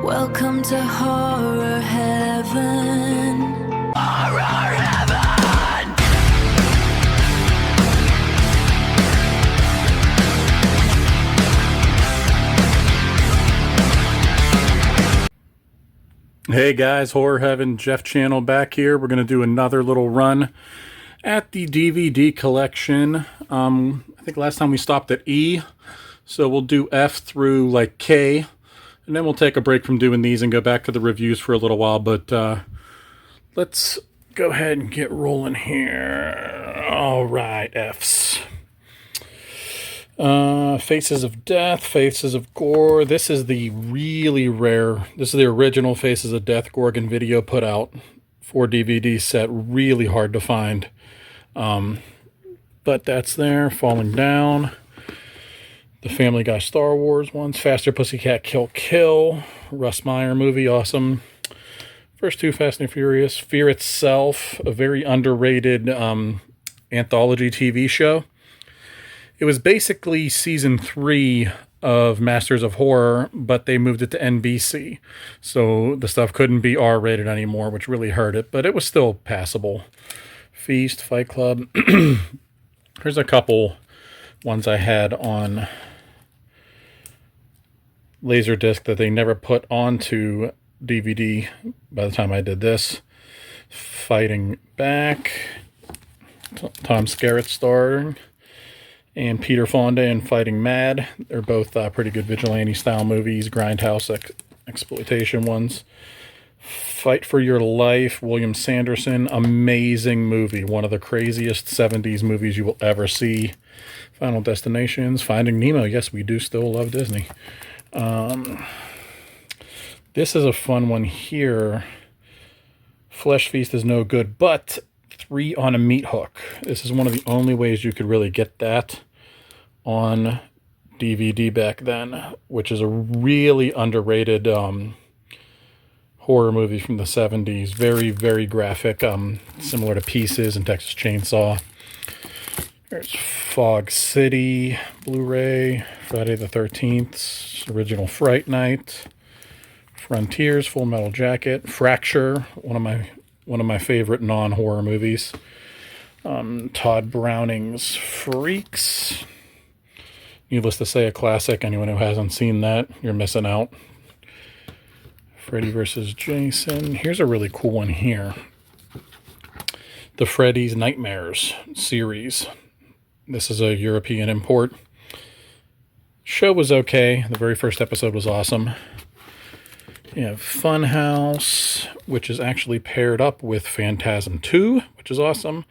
Welcome to horror heaven. Horror heaven! Hey guys, Horror Heaven, Jeff Channel back here. We're going to do another little run at the DVD collection. I think last time we stopped at E, so we'll do F through like K. And then we'll take a break from doing these and go back to the reviews for a little while. But let's go ahead and get rolling here. All right, Fs. Faces of Death, Faces of Gore. This is the really rare, this is the original Faces of Death Gorgon video put out for DVD set. Really hard to find. But that's there. Falling Down. The Family Guy Star Wars ones. Faster Pussycat Kill Kill. Russ Meyer movie, awesome. First two Fast and Furious. Fear Itself, a very underrated anthology TV show. It was basically season 3 of Masters of Horror, but they moved it to NBC. So the stuff couldn't be R-rated anymore, which really hurt it, but it was still passable. Feast, Fight Club. Here's a couple ones I had on Laserdisc that they never put onto DVD by the time I did this. Fighting Back, Tom Skerritt starring, and Peter Fonda in Fighting Mad. They're both pretty good vigilante-style movies, grindhouse exploitation ones. Fight for Your Life, William Sanderson, amazing movie. One of the craziest 70s movies you will ever see. Final Destinations, Finding Nemo. Yes, we do still love Disney. This is a fun one here. Flesh Feast is no good, but 3 on a Meat Hook. This is one of the only ways you could really get that on DVD back then, which is a really underrated horror movie from the 70s. Very, very graphic, similar to Pieces and Texas Chainsaw. There's Fog City, Blu-ray, Friday the 13th, original Fright Night, Frontiers, Full Metal Jacket, Fracture, one of my favorite non-horror movies. Todd Browning's Freaks. Needless to say, a classic. Anyone who hasn't seen that, you're missing out. Freddy vs. Jason. Here's a really cool one here. The Freddy's Nightmares series. This is a European import. Show was okay. The very first episode was awesome. You have Funhouse, which is actually paired up with Phantasm 2, which is awesome,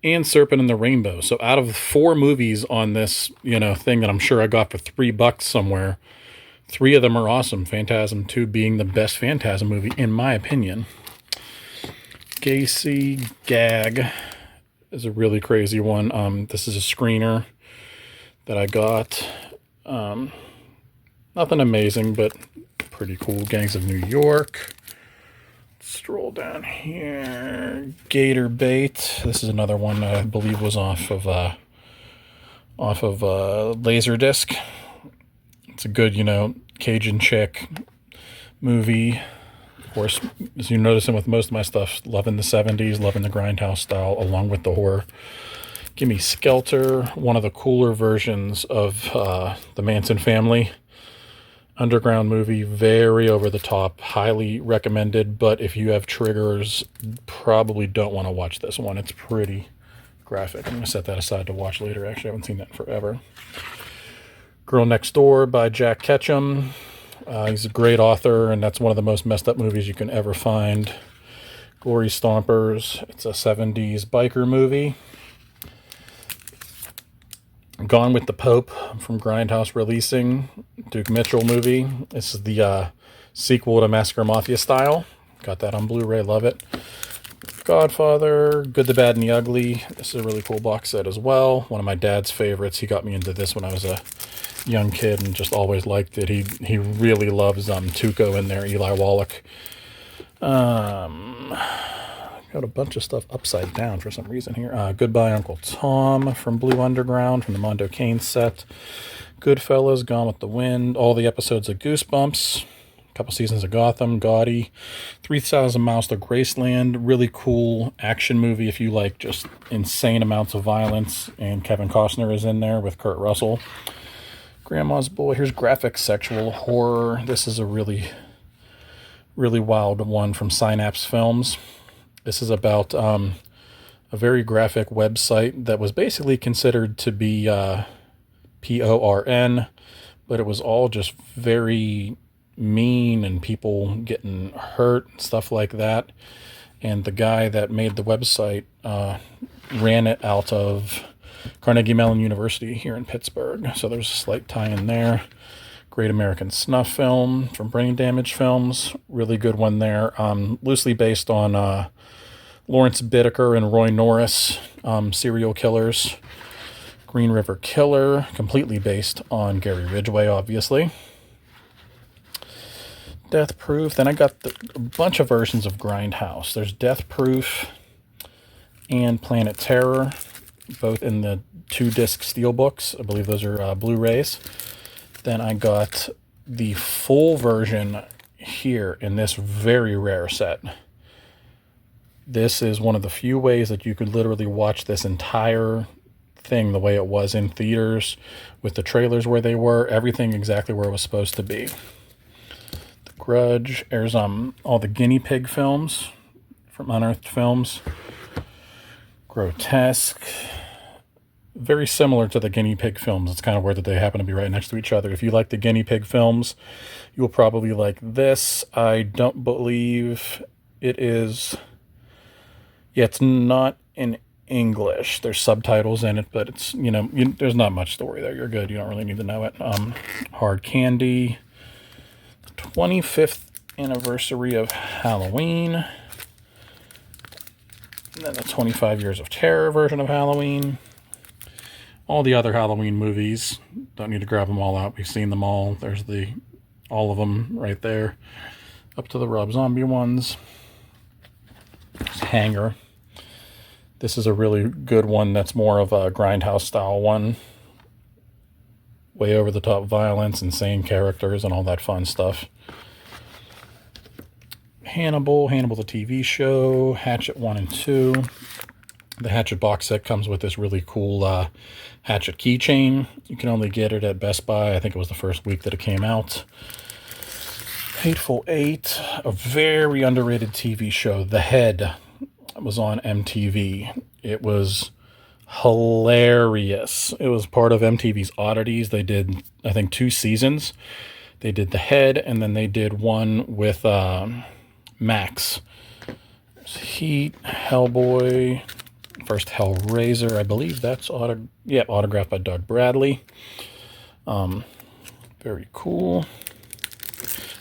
and Serpent and the Rainbow. So out of 4 movies on this, thing that I'm sure I got for $3 somewhere, 3 of them are awesome. Phantasm 2 being the best Phantasm movie, in my opinion. Gacy Gag is a really crazy one. This is a screener that I got. Nothing amazing, but pretty cool. Gangs of New York. Stroll down here. Gator Bait. This is another one I believe was off of Laserdisc. It's a good, Cajun chick movie. Of course, as you notice with most of my stuff, loving the 70s, loving the grindhouse style, along with the horror. Gimme Skelter, one of the cooler versions of the Manson Family. Underground movie, very over the top, highly recommended, but if you have triggers, probably don't want to watch this one. It's pretty graphic. I'm going to set that aside to watch later. Actually, I haven't seen that in forever. Girl Next Door by Jack Ketchum. He's a great author, and that's one of the most messed up movies you can ever find. Glory Stompers. It's a 70s biker movie. Gone with the Pope from Grindhouse Releasing. Duke Mitchell movie. This is the sequel to Massacre Mafia Style. Got that on Blu-ray. Love it. Godfather. Good, the Bad, and the Ugly. This is a really cool box set as well. One of my dad's favorites. He got me into this when I was a young kid and just always liked it. He really loves Tuco in there, Eli Wallach. Got a bunch of stuff upside down for some reason here. Goodbye Uncle Tom from Blue Underground from the Mondo Kane set. Goodfellas, Gone with the Wind, all the episodes of Goosebumps. couple seasons of Gotham, gaudy. 3,000 Miles to Graceland, really cool action movie if you like just insane amounts of violence. And Kevin Costner is in there with Kurt Russell. Grandma's Boy, here's graphic sexual horror. This is a really wild one from Synapse Films. This is about a very graphic website that was basically considered to be PORN, but it was all just very mean and people getting hurt and stuff like that. And the guy that made the website ran it out of Carnegie Mellon University here in Pittsburgh. So there's a slight tie-in there. Great American Snuff film from Brain Damage Films. Really good one there. Loosely based on Lawrence Bittaker and Roy Norris, serial killers. Green River Killer, completely based on Gary Ridgway, obviously. Death Proof. Then I got a bunch of versions of Grindhouse. There's Death Proof and Planet Terror, both in the 2-disc steelbooks. I believe those are Blu-rays. Then I got the full version here in this very rare set. This is one of the few ways that you could literally watch this entire thing the way it was in theaters, with the trailers where they were, everything exactly where it was supposed to be. The Grudge. There's all the guinea pig films from Unearthed Films. Grotesque. Very similar to the guinea pig films. It's kind of weird that they happen to be right next to each other. If you like the guinea pig films, you'll probably like this. I don't believe it is. Yeah, it's not in English. There's subtitles in it, but it's, there's not much story there. You're good. You don't really need to know it. Hard Candy. The 25th anniversary of Halloween. And then the 25 Years of Terror version of Halloween. All the other Halloween movies. Don't need to grab them all out. We've seen them all. There's all of them right there. Up to the Rob Zombie ones. There's Hanger. This is a really good one that's more of a Grindhouse style one. Way over the top violence, insane characters, and all that fun stuff. Hannibal the TV show, Hatchet 1 and 2. The Hatchet box set comes with this really cool Hatchet keychain. You can only get it at Best Buy. I think it was the first week that it came out. Hateful Eight, a very underrated TV show. The Head was on MTV. It was hilarious. It was part of MTV's Oddities. They did, I think, 2 seasons. They did The Head, and then they did one with Max. There's Heat, Hellboy, first Hellraiser. I believe that's autographed by Doug Bradley. Very cool.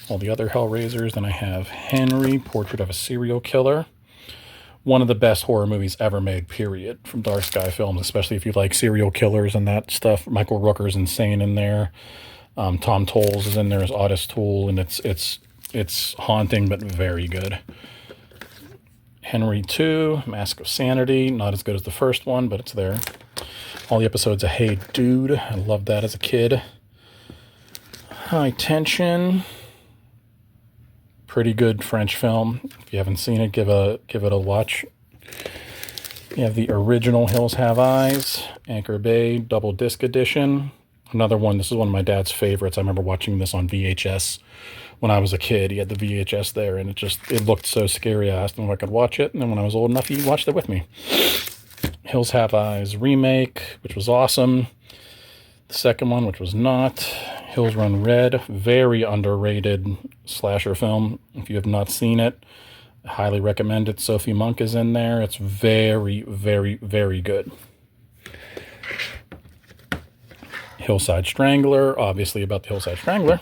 All the other Hellraisers. Then I have Henry, Portrait of a Serial Killer. One of the best horror movies ever made, period, from Dark Sky Films, especially if you like serial killers and that stuff. Michael Rooker's insane in there. Tom Tolles is in there as Otis Toole, and it's haunting but very good. Henry 2, Mask of Sanity, not as good as the first one, but it's there. All the episodes of Hey Dude, I loved that as a kid. High Tension, pretty good French film. If you haven't seen it, give it a watch. You have the original Hills Have Eyes, Anchor Bay, double disc edition. Another one, this is one of my dad's favorites. I remember watching this on VHS when I was a kid. He had the VHS there, and it looked so scary. I asked him if I could watch it, and then when I was old enough, he watched it with me. Hills Have Eyes remake, which was awesome. The second one, which was not. Hills Run Red, very underrated slasher film. If you have not seen it, I highly recommend it. Sophie Monk is in there. It's very, very, very good. Hillside Strangler, obviously about the Hillside Strangler.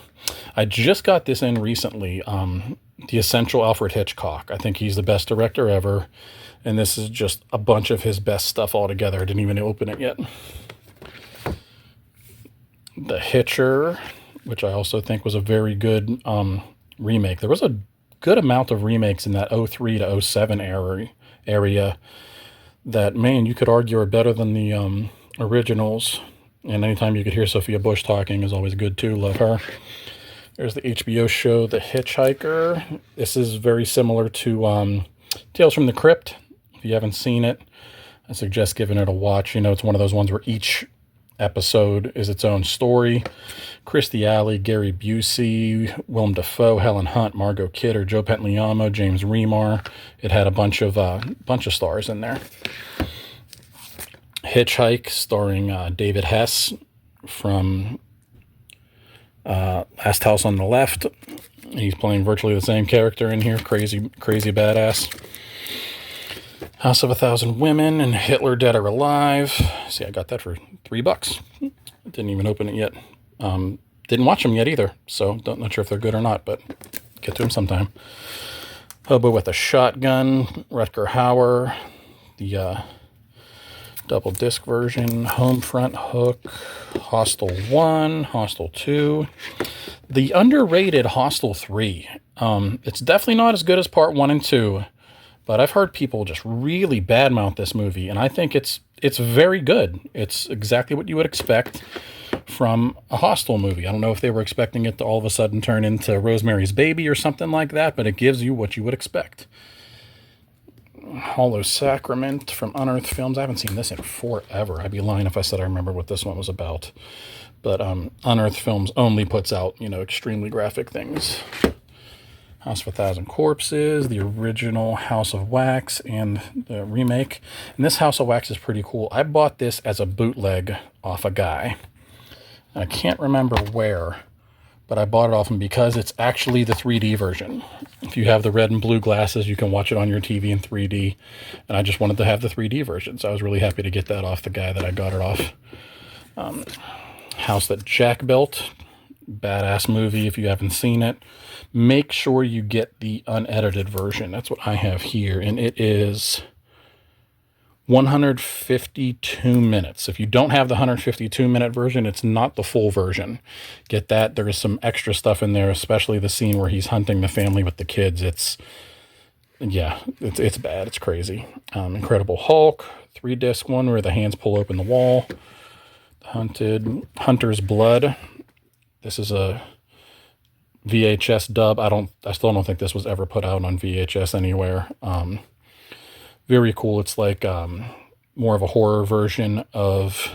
I just got this in recently, The Essential Alfred Hitchcock. I think he's the best director ever, and this is just a bunch of his best stuff all together. I didn't even open it yet. The Hitcher, which I also think was a very good remake. There was a good amount of remakes in that 03 to 07 area that, man, you could argue are better than the originals. And anytime you could hear Sophia Bush talking is always good too. Love her. There's the HBO show The Hitchhiker. This is very similar to Tales from the Crypt. If you haven't seen it, I suggest giving it a watch. You know, it's one of those ones where each episode is its own story. Kirstie Alley, Gary Busey, Willem Dafoe, Helen Hunt, Margot Kidder, Joe Pantoliano, James Remar. It had a bunch of stars in there. Hitchhike, starring David Hess from Last House on the Left. He's playing virtually the same character in here. Crazy badass. House of a Thousand Women and Hitler, Dead or Alive. See, I got that for $3. Didn't even open it yet. Didn't watch them yet either, so not sure if they're good or not, but get to them sometime. Hobo with a Shotgun, Rutger Hauer, the double disc version, Homefront, Hook, Hostel 1, Hostel 2, the underrated Hostel 3. It's definitely not as good as part 1 and 2, but I've heard people just really badmouth this movie, and I think it's very good. It's exactly what you would expect from a Hostel movie. I don't know if they were expecting it to all of a sudden turn into Rosemary's Baby or something like that, but it gives you what you would expect. Hollow Sacrament from Unearthed Films. I haven't seen this in forever. I'd be lying if I said I remember what this one was about. But Unearthed Films only puts out, extremely graphic things. House of a Thousand Corpses, the original House of Wax, and the remake. And this House of Wax is pretty cool. I bought this as a bootleg off a guy. And I can't remember where, but I bought it off him because it's actually the 3D version. If you have the red and blue glasses, you can watch it on your TV in 3D. And I just wanted to have the 3D version, so I was really happy to get that off the guy that I got it off. House That Jack Built. Badass movie if you haven't seen it. Make sure you get the unedited version. That's what I have here, and it is 152 minutes. If you don't have the 152-minute version, it's not the full version. Get that. There is some extra stuff in there, especially the scene where he's hunting the family with the kids. It's bad. It's crazy. Incredible Hulk, 3-disc one where the hands pull open the wall. Hunter's Blood. This is a VHS dub. I still don't think this was ever put out on VHS anywhere. Very cool. It's like more of a horror version of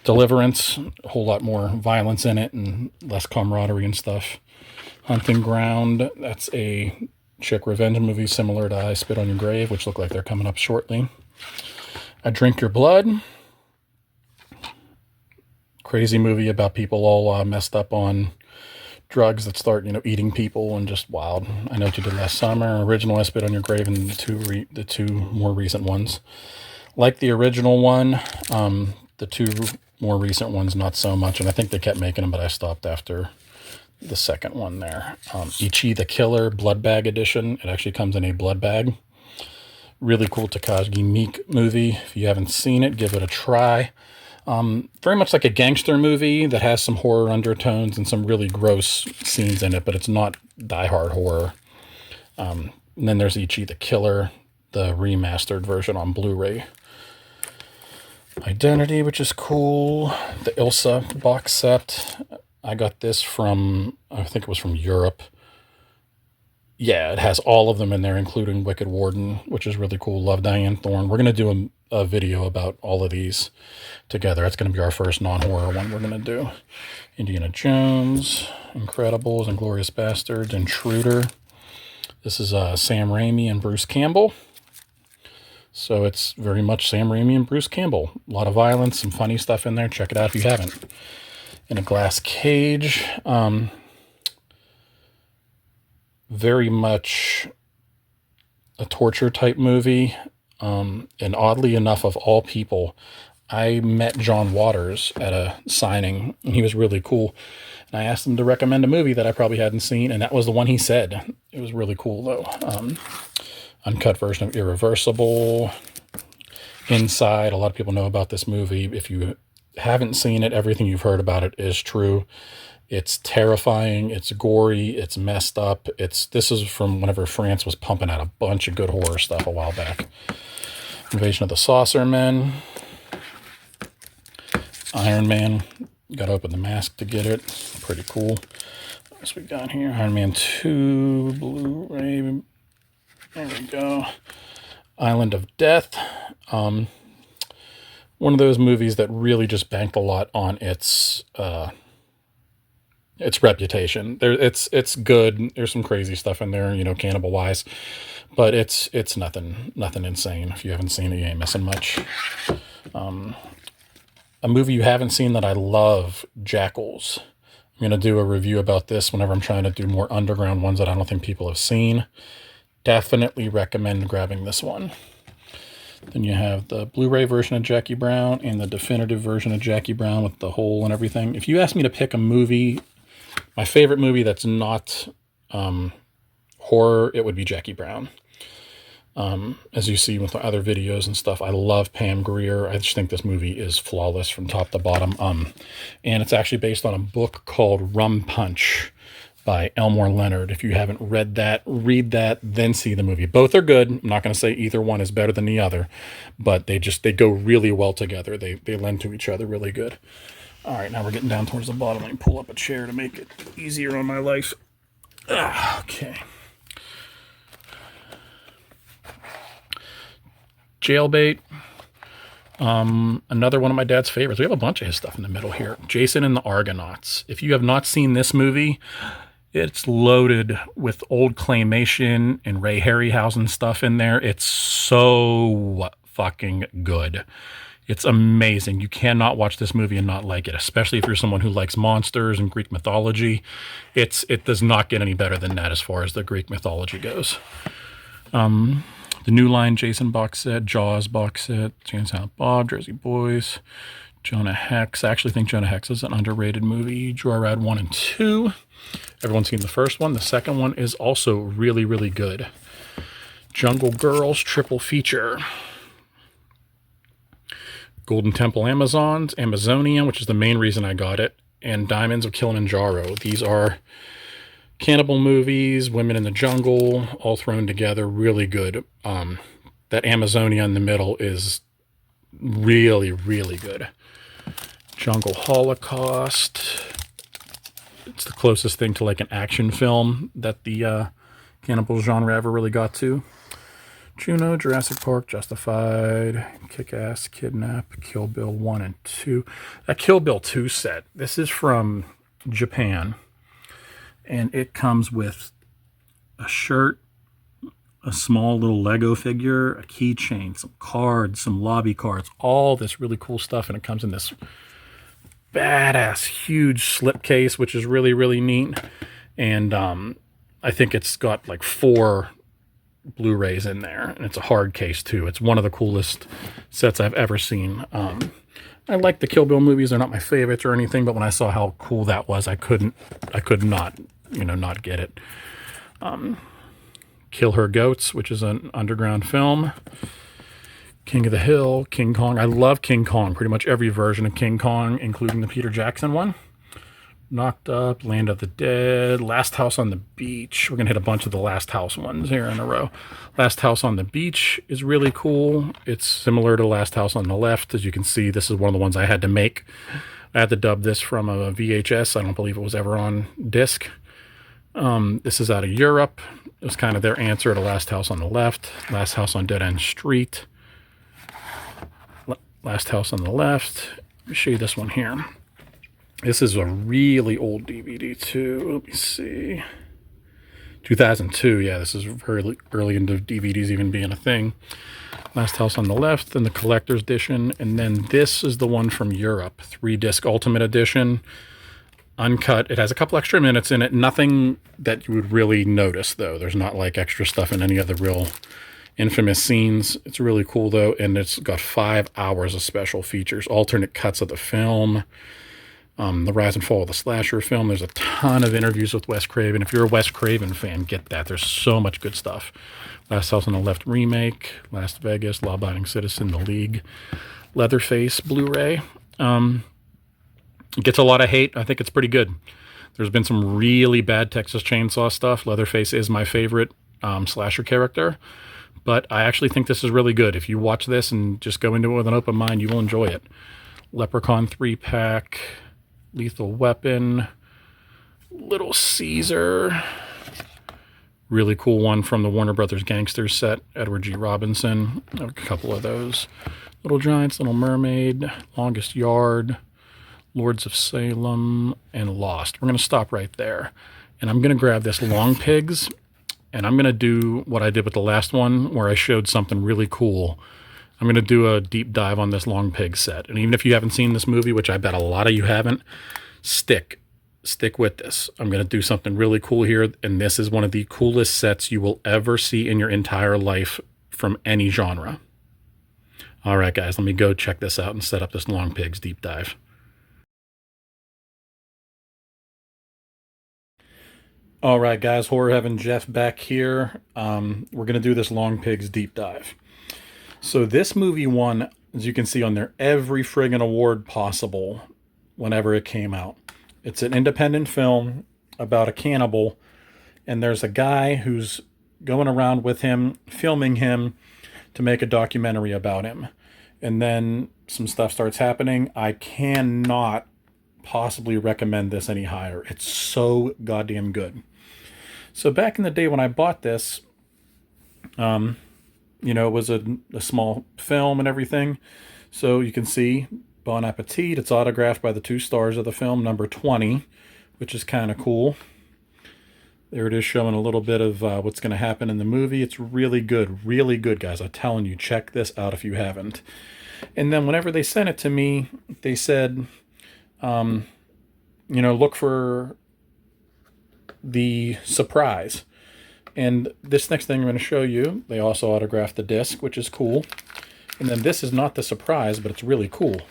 Deliverance. A whole lot more violence in it and less camaraderie and stuff. Hunting Ground. That's a chick revenge movie similar to I Spit on Your Grave, which look like they're coming up shortly. I Drink Your Blood. Crazy movie about people all messed up on drugs that start, eating people and just wild. I Know What You Did Last Summer. Original I Spit on Your Grave, and the two more recent ones. Like the original one, the two more recent ones not so much, and I think they kept making them, but I stopped after the second one there. Ichi the Killer Blood Bag Edition. It actually comes in a blood bag. Really cool Takashi Miike movie. If you haven't seen it, give it a try. Very much like a gangster movie that has some horror undertones and some really gross scenes in it, but it's not die-hard horror. And then there's Ichi the Killer, the remastered version on Blu-ray. Identity, which is cool. The Ilsa box set. I got this from, I think it was from Europe. Yeah, it has all of them in there, including Wicked Warden, which is really cool. Love Diane Thorne. We're going to do a video about all of these together. That's going to be our first non-horror one we're going to do. Indiana Jones, Incredibles, Inglourious Bastards, Intruder. This is Sam Raimi and Bruce Campbell. So it's very much Sam Raimi and Bruce Campbell. A lot of violence, some funny stuff in there. Check it out if you haven't. In a Glass Cage. Very much a torture type movie. And oddly enough, of all people, I met John Waters at a signing, and he was really cool. And I asked him to recommend a movie that I probably hadn't seen, and that was the one he said. It was really cool, though. Uncut version of Irreversible. Inside, a lot of people know about this movie. If you haven't seen it, everything you've heard about it is true. It's terrifying, it's gory, it's messed up. This is from whenever France was pumping out a bunch of good horror stuff a while back. Invasion of the Saucer Men. Iron Man. Got to open the mask to get it. Pretty cool. What else we got here? Iron Man 2, Blu-ray. There we go. Island of Death. One of those movies that really just banked a lot on its reputation. It's good. There's some crazy stuff in there, cannibal wise, but it's nothing insane. If you haven't seen it, you ain't missing much. A movie you haven't seen that I love, Jackals. I'm going to do a review about this whenever I'm trying to do more underground ones that I don't think people have seen. Definitely recommend grabbing this one. Then you have the Blu-ray version of Jackie Brown and the definitive version of Jackie Brown with the hole and everything. If you ask me to pick a movie, my favorite movie that's not horror, it would be Jackie Brown. As you see with the other videos and stuff, I love Pam Grier. I just think this movie is flawless from top to bottom. And it's actually based on a book called Rum Punch by Elmore Leonard. If you haven't read that, read that, then see the movie. Both are good. I'm not going to say either one is better than the other, but they go really well together. They lend to each other really good. All right, now we're getting down towards the bottom. Let me pull up a chair to make it easier on my life. Okay. Jailbait. Another one of my dad's favorites. We have a bunch of his stuff in the middle here. Jason and the Argonauts. If you have not seen this movie, it's loaded with old claymation and Ray Harryhausen stuff in there. It's so fucking good. It's amazing. You cannot watch this movie and not like it, especially if you're someone who likes monsters and Greek mythology. It does not get any better than that as far as the Greek mythology goes. The New Line Jason box set, Jaws box set, Jane Silent Bob, Jersey Boys, Jonah Hex. I actually think Jonah Hex is an underrated movie. Joyride 1 and 2. Everyone's seen the first one. The second one is also really, really good. Jungle Girls triple feature. Golden Temple Amazonia, which is the main reason I got it, and Diamonds of Kilimanjaro. These are cannibal movies, women in the jungle, all thrown together, really good. That Amazonia in the middle is really, really good. Jungle Holocaust. It's the closest thing to like an action film that the cannibal genre ever really got to. Juno, Jurassic Park, Justified, Kick-Ass, Kidnap, Kill Bill 1 and 2. That Kill Bill 2 set, this is from Japan. And it comes with a shirt, a small little Lego figure, a keychain, some cards, some lobby cards, all this really cool stuff. And it comes in this badass, huge slipcase, which is really, really neat. And I think it's got like 4 Blu-rays in there. And it's a hard case, too. It's one of the coolest sets I've ever seen. I like the Kill Bill movies. They're not my favorites or anything, but when I saw how cool that was, I could not get it. Kill Her Goats, which is an underground film. King of the Hill, King Kong. I love King Kong. Pretty much every version of King Kong, including the Peter Jackson one. Knocked Up, Land of the Dead, Last House on the Beach. We're going to hit a bunch of the Last House ones here in a row. Last House on the Beach is really cool. It's similar to Last House on the Left. As you can see, this is one of the ones I had to make. I had to dub this from a VHS. I don't believe it was ever on disc. This is out of Europe. It was kind of their answer to Last House on the Left. Last House on Dead End Street. Last House on the Left. Let me show you this one here. This is a really old DVD too. Let me see. 2002. Yeah, this is very early into DVDs even being a thing. Last House on the Left, then the collector's edition, and then this is the one from Europe, 3-disc Ultimate Edition, uncut. It has a couple extra minutes in it. Nothing that you would really notice, though. There's not like extra stuff in any of the real infamous scenes. It's really cool, though, and it's got 5 hours of special features, alternate cuts of the film. The Rise and Fall of the Slasher film. There's a ton of interviews with Wes Craven. If you're a Wes Craven fan, get that. There's so much good stuff. Last House on the Left remake, Las Vegas, Law Abiding Citizen, The League, Leatherface Blu-ray. It gets a lot of hate. I think it's pretty good. There's been some really bad Texas Chainsaw stuff. Leatherface is my favorite slasher character. But I actually think this is really good. If you watch this and just go into it with an open mind, you will enjoy it. Leprechaun 3-pack. Lethal Weapon, Little Caesar. Really cool one from the Warner Brothers Gangsters set, Edward G. Robinson. A couple of those. Little Giants, Little Mermaid, Longest Yard, Lords of Salem, and Lost. We're going to stop right there. And I'm going to grab this Long Pigs, and I'm going to do what I did with the last one, where I showed something really cool. I'm going to do a deep dive on this Long Pig set. And even if you haven't seen this movie, which I bet a lot of you haven't, stick with this. I'm going to do something really cool here, and this is one of the coolest sets you will ever see in your entire life from any genre. All right, guys, let me go check this out and set up this Long Pigs deep dive. All right, guys, Horror Heaven Jeff back here. We're going to do this Long Pigs deep dive. So this movie won, as you can see on there, every friggin' award possible whenever it came out. It's an independent film about a cannibal, and there's a guy who's going around with him, filming him to make a documentary about him. And then some stuff starts happening. I cannot possibly recommend this any higher. It's so goddamn good. So back in the day when I bought this, you know, it was a small film and everything. So you can see Bon Appetit. It's autographed by the 2 stars of the film, number 20, which is kind of cool. There it is, showing a little bit of what's going to happen in the movie. It's really good, guys. I'm telling you, check this out if you haven't. And then whenever they sent it to me, they said, you know, look for the surprise. And this next thing I'm going to show you, they also autographed the disc, which is cool. And then this is not the surprise, but it's really cool.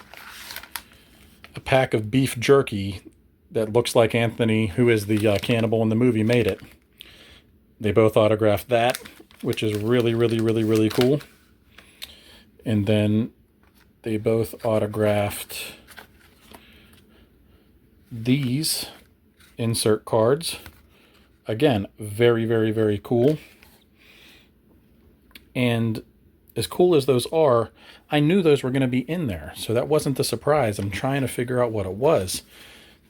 A pack of beef jerky that looks like Anthony, who is the cannibal in the movie, made it. They both autographed that, which is really cool. And then they both autographed these insert cards. Again, very cool. And as cool as those are, I knew those were going to be in there. So that wasn't the surprise. I'm trying to figure out what it was.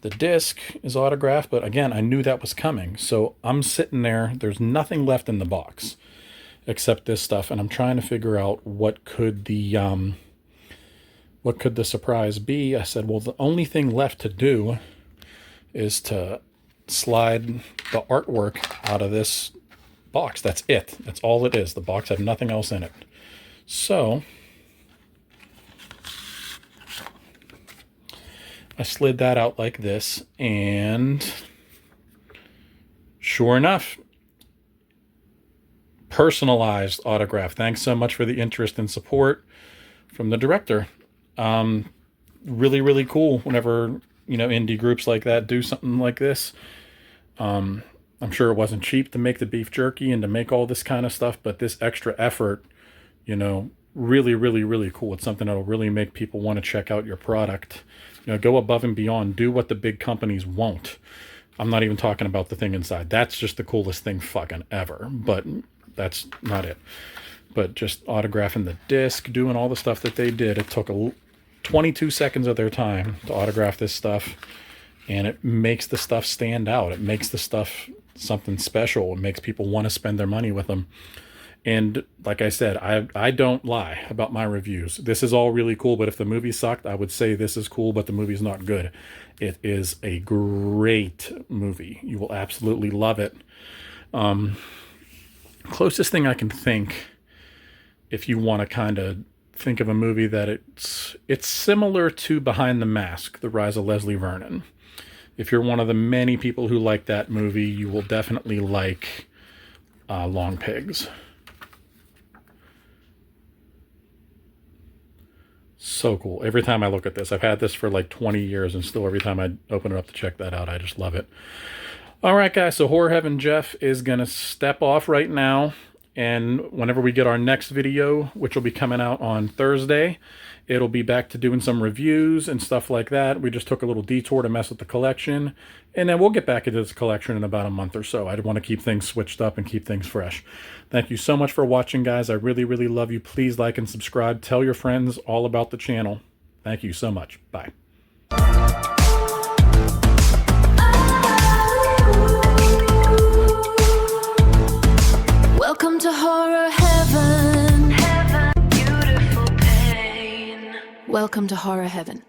The disc is autographed, but again, I knew that was coming. So I'm sitting there. There's nothing left in the box except this stuff. And I'm trying to figure out what could the surprise be. I said, well, the only thing left to do is to slide the artwork out of this box. That's it. That's all it is. The box had nothing else in it. So I slid that out like this, and sure enough, personalized autograph. Thanks so much for the interest and support from the director. Really cool whenever, you know, indie groups like that do something like this. I'm sure it wasn't cheap to make the beef jerky and to make all this kind of stuff, but this extra effort, you know, really cool. It's something that'll really make people want to check out your product. You know, go above and beyond. Do what the big companies won't. I'm not even talking about the thing inside. That's just the coolest thing fucking ever, but that's not it. But just autographing the disc, doing all the stuff that they did. It took 22 seconds of their time to autograph this stuff, and it makes the stuff stand out. It makes the stuff something special. It makes people want to spend their money with them. And like I said, I don't lie about my reviews. This is all really cool, but if the movie sucked, I would say this is cool, but the movie's not good. It is a great movie. You will absolutely love it. Closest thing I can think, if you want to kind of think of a movie that it's similar to Behind the Mask, The Rise of Leslie Vernon. If you're one of the many people who like that movie, you will definitely like Long Pigs. So cool. Every time I look at this, I've had this for like 20 years, and still every time I open it up to check that out, I just love it. All right, guys, so Horror Heaven Jeff is going to step off right now. And whenever we get our next video, which will be coming out on Thursday, it'll be back to doing some reviews and stuff like that. We just took a little detour to mess with the collection, and then we'll get back into this collection in about a month or so. I want to keep things switched up and keep things fresh. Thank you so much for watching, guys. I really love you. Please like and subscribe. Tell your friends all about the channel. Thank you so much. Bye. Welcome to Horror Heaven.